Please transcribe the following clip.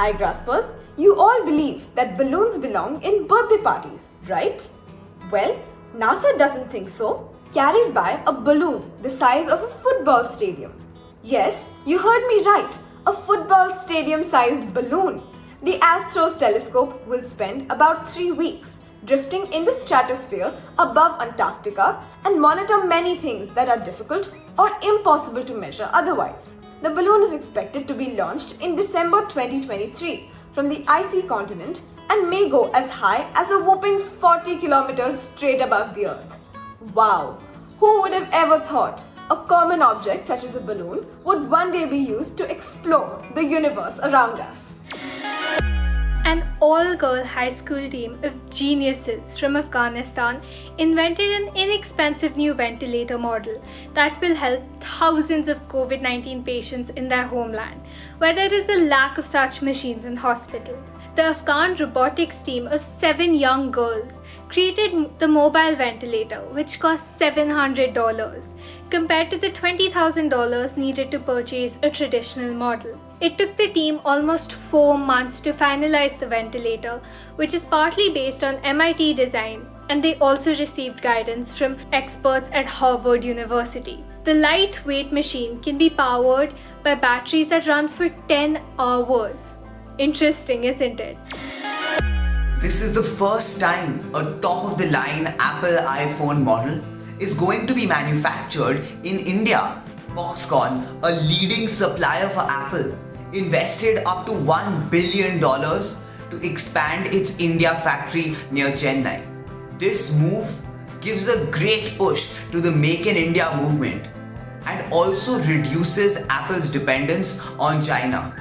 Igraspers, you all believe that balloons belong in birthday parties, right? Well, NASA doesn't think so. Carried by a balloon the size of a football stadium. Yes, you heard me right. A football stadium-sized balloon. The Astros telescope will spend about 3 weeks drifting in the stratosphere above Antarctica and monitor many things that are difficult or impossible to measure otherwise. The balloon is expected to be launched in December 2023 from the icy continent and may go as high as a whopping 40 kilometers straight above the Earth. Wow! Who would have ever thought a common object such as a balloon would one day be used to explore the universe around us? An all-girl high school team of geniuses from Afghanistan invented an inexpensive new ventilator model that will help thousands of COVID-19 patients in their homeland, where there is a lack of such machines in hospitals. The Afghan robotics team of 7 young girls created the mobile ventilator, which cost $700, compared to the $20,000 needed to purchase a traditional model. It took the team almost 4 months to finalize the ventilator, which is partly based on MIT design, and they also received guidance from experts at Harvard University. The lightweight machine can be powered by batteries that run for 10 hours. Interesting, isn't it? This is the first time a top-of-the-line Apple iPhone model is going to be manufactured in India. Foxconn, a leading supplier for Apple, invested up to $1 billion to expand its India factory near Chennai. This move gives a great push to the Make in India movement and also reduces Apple's dependence on China.